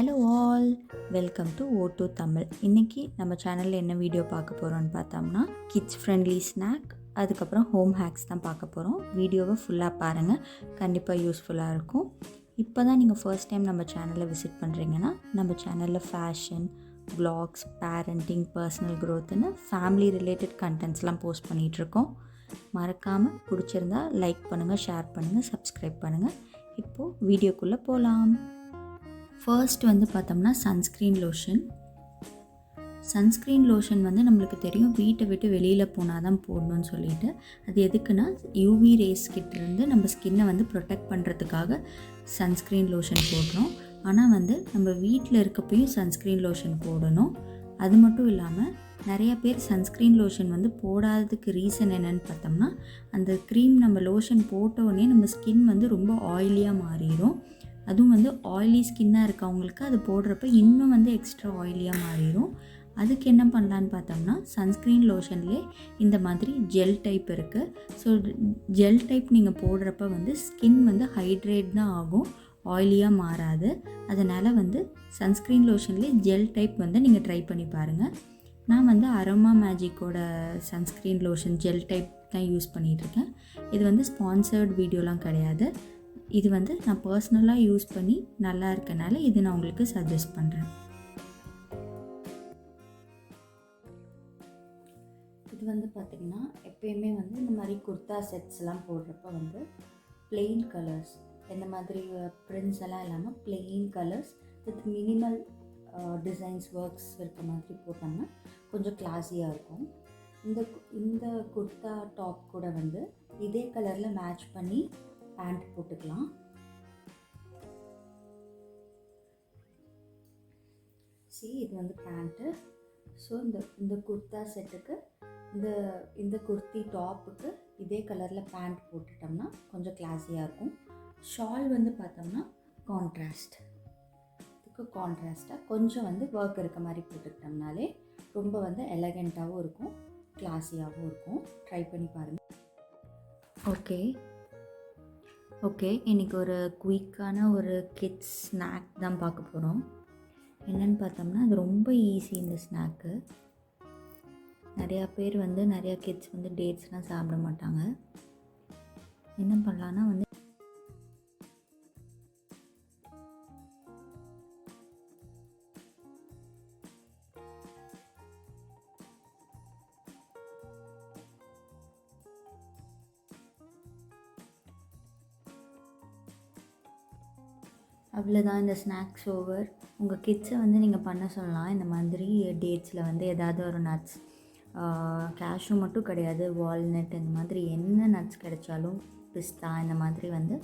Hello all, welcome to ஓ2 தமிழ். இன்றைக்கி நம்ம சேனலில் என்ன வீடியோ பார்க்க போகிறோன்னு பார்த்தோம்னா கிட்ஸ் ஃப்ரெண்ட்லி ஸ்நாக், அதுக்கப்புறம் ஹோம் ஹேக்ஸ் தான் பார்க்க போகிறோம். வீடியோவை ஃபுல்லாக பாருங்கள், கண்டிப்பாக யூஸ்ஃபுல்லாக இருக்கும். இப்போ தான் நீங்கள் ஃபர்ஸ்ட் டைம் நம்ம சேனலை விசிட் பண்ணுறீங்கன்னா நம்ம சேனலில் ஃபேஷன், வ்ளாக்ஸ், பேரண்டிங், பர்சனல் க்ரோத்துன்னு ஃபேமிலி ரிலேட்டட் கண்டென்ட்ஸ்லாம் போஸ்ட் பண்ணிகிட்ருக்கோம். மறக்காமல் பிடிச்சிருந்தா லைக் பண்ணுங்கள், ஷேர் பண்ணுங்கள், சப்ஸ்கிரைப் பண்ணுங்கள். இப்போது வீடியோக்குள்ளே போகலாம். ஃபர்ஸ்ட் வந்து பார்த்தோம்னா சன்ஸ்க்ரீன் லோஷன் வந்து நம்மளுக்கு தெரியும் வீட்டை விட்டு வெளியில் போனால் தான் போடணும்னு சொல்லிட்டு. அது எதுக்குன்னா யூவி ரேஸ் கிட்டேருந்து நம்ம ஸ்கின்னை வந்து ப்ரொடெக்ட் பண்ணுறதுக்காக சன்ஸ்க்ரீன் லோஷன் போடுறோம். ஆனால் வந்து நம்ம வீட்டில் இருக்கப்பையும் சன்ஸ்க்ரீன் லோஷன் போடணும். அது மட்டும் இல்லாமல் நிறைய பேர் சன்ஸ்க்ரீன் லோஷன் வந்து போடாததுக்கு ரீசன் என்னென்னு பார்த்தோம்னா, அந்த க்ரீம் நம்ம லோஷன் போட்டோடனே நம்ம ஸ்கின் வந்து ரொம்ப ஆயிலியாக மாறிடும். அதுவும் வந்து ஆயிலி ஸ்கின்னாக இருக்கவங்களுக்கு அது போடுறப்ப இன்னும் வந்து எக்ஸ்ட்ரா ஆயிலியாக மாறிடும். அதுக்கு என்ன பண்ணலான்னு பார்த்தோம்னா, சன்ஸ்க்ரீன் லோஷன்லேயே இந்த மாதிரி ஜெல் டைப் இருக்குது. ஸோ ஜெல் டைப் நீங்கள் போடுறப்ப வந்து ஸ்கின் வந்து ஹைட்ரேட் தான் ஆகும், ஆயிலியாக மாறாது. அதனால் வந்து சன்ஸ்க்ரீன் லோஷன்லேயே ஜெல் டைப் வந்து நீங்கள் ட்ரை பண்ணி பாருங்கள். நான் வந்து அரோமா மேஜிக்கோட சன்ஸ்க்ரீன் லோஷன் ஜெல் டைப் தான் யூஸ் பண்ணிகிட்ருக்கேன். இது வந்து ஸ்பான்சர்ட் வீடியோலாம் கிடையாது. இது வந்து நான் பர்சனலாக யூஸ் பண்ணி நல்லா இருக்கனால இது நான் உங்களுக்கு சஜஸ்ட் பண்ணுறேன். இது வந்து பார்த்திங்கன்னா எப்பயுமே வந்து இந்த மாதிரி குர்தா செட்ஸ்லாம் போடுறப்ப வந்து பிளெயின் கலர்ஸ், இந்த மாதிரி பிரிண்ட்ஸ் எல்லாம் இல்லாமல் plain colours with minimal designs works இருக்க மாதிரி போட்டோம்னா கொஞ்சம் கிளாஸியாக இருக்கும். இந்த குர்தா டாப் கூட வந்து இதே கலரில் மேட்ச் பண்ணி பேண்ட் போட்டுக்கலாம். இது வந்து பேண்ட்டு. ஸோ இந்த குர்தா செட்டுக்கு இந்த குர்த்தி டாப்புக்கு இதே கலரில் பேண்ட் போட்டுட்டோம்னா கொஞ்சம் கிளாஸியாக இருக்கும். ஷால் வந்து பார்த்தோம்னா கான்ட்ராஸ்டாக கொஞ்சம் வந்து ஒர்க் இருக்க மாதிரி போட்டுக்கிட்டோம்னாலே ரொம்ப வந்து எலகண்ட்டாகவும் இருக்கும், கிளாஸியாகவும் இருக்கும். ட்ரை பண்ணி பாருங்கள். ஓகே, இன்றைக்கி ஒரு குயிக்கான ஒரு கிட்ஸ் ஸ்நாக் தான் பார்க்க போகிறோம். என்னென்னு பார்த்தோம்னா அது ரொம்ப ஈஸி. இந்த ஸ்நாக்கு நிறையா பேர் வந்து நிறையா கிட்ஸ் வந்து டேட்ஸ்லாம் சாப்பிட மாட்டாங்க. என்ன பண்ணலான்னா வந்து அவ்வளோதான், இந்த ஸ்நாக்ஸ் ஓவர். உங்கள் கிட்ஸை வந்து நீங்கள் பண்ண சொல்லலாம். இந்த மாதிரி டேட்ஸில் வந்து ஏதாவது ஒரு நட்ஸ், கேஷ்யூ மட்டும் கிடையாது, வால்நட், இந்த மாதிரி என்ன நட்ஸ் கிடைச்சாலும், பிஸ்தா, இந்த மாதிரி வந்து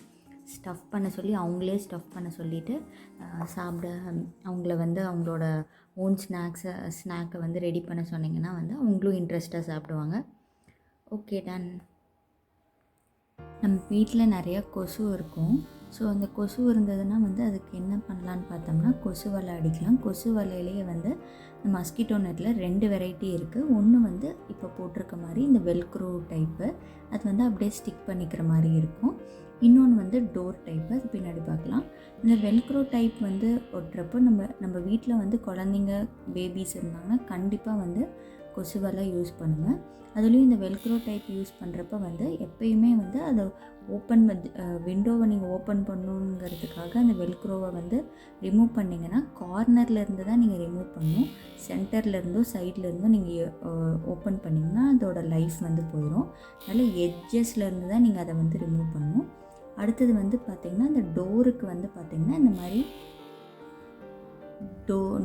ஸ்டஃப் பண்ண சொல்லி அவங்களே ஸ்டஃப் பண்ண சொல்லிவிட்டு சாப்பிட அவங்கள வந்து அவங்களோட ஓன் ஸ்நாக்கை வந்து ரெடி பண்ண சொன்னிங்கன்னா வந்து அவங்களும் இன்ட்ரெஸ்ட்டாக சாப்பிடுவாங்க. Okay, done. நம்ம வீட்டில் நிறையா கொசு இருக்கும். ஸோ அந்த கொசு இருந்ததுன்னா வந்து அதுக்கு என்ன பண்ணலான்னு பார்த்தோம்னா கொசு வலை அடிக்கலாம். கொசு வலையிலேயே வந்து மஸ்கிட்டோ நெட்டில் 2 வெரைட்டி இருக்குது. ஒன்று வந்து இப்போ போட்டிருக்க மாதிரி இந்த வெல்க்ரோ டைப்பு, அது வந்து அப்படியே ஸ்டிக் பண்ணிக்கிற மாதிரி இருக்கும். இன்னொன்று வந்து டோர் டைப்பு, அது பின்னாடி பார்க்கலாம். இந்த வெல்க்ரோ டைப் வந்து ஒட்டுறப்போ நம்ம வீட்டில் வந்து குழந்தைங்க, பேபிஸ் இருந்தாங்கன்னா கண்டிப்பாக வந்து கொசு வலை யூஸ் பண்ணுங்கள். அதுலேயும் இந்த வெல்க்ரோ டைப் யூஸ் பண்ணுறப்ப வந்து எப்பயுமே வந்து அதை விண்டோவை நீங்கள் ஓப்பன் பண்ணணுங்கிறதுக்காக அந்த வெல்க்ரோவை வந்து ரிமூவ் பண்ணிங்கன்னா கார்னர்லேருந்து தான் நீங்கள் ரிமூவ் பண்ணணும். சென்டர்லேருந்தோ சைட்லேருந்தோ நீங்கள் ஓப்பன் பண்ணிங்கன்னா அதோட லைஃப் வந்து போயிடும். அதனால் எட்ஜஸ்லேருந்து தான் நீங்கள் அதை வந்து ரிமூவ் பண்ணணும். அடுத்தது வந்து பார்த்திங்கன்னா இந்த டோருக்கு வந்து பார்த்திங்கன்னா இந்த மாதிரி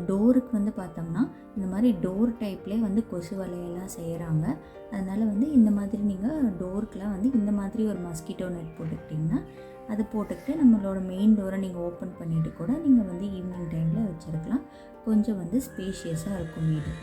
டோருக்கு வந்து பார்த்தோம்னா இந்த மாதிரி டோர் டைப்லேயே வந்து கொசு வலையெல்லாம் செய்கிறாங்க. அதனால் வந்து இந்த மாதிரி நீங்கள் டோருக்கெலாம் வந்து இந்த மாதிரி ஒரு மஸ்கிட்டோ நெட் போட்டுக்கிட்டிங்கன்னா அது போட்டுக்கிட்டு நம்மளோட மெயின் டோரை நீங்கள் ஓப்பன் பண்ணிவிட்டு கூட நீங்கள் வந்து ஈவினிங் டைமில் வச்சுருக்கலாம். கொஞ்சம் வந்து ஸ்பேஷியஸாக இருக்கும் வீடு.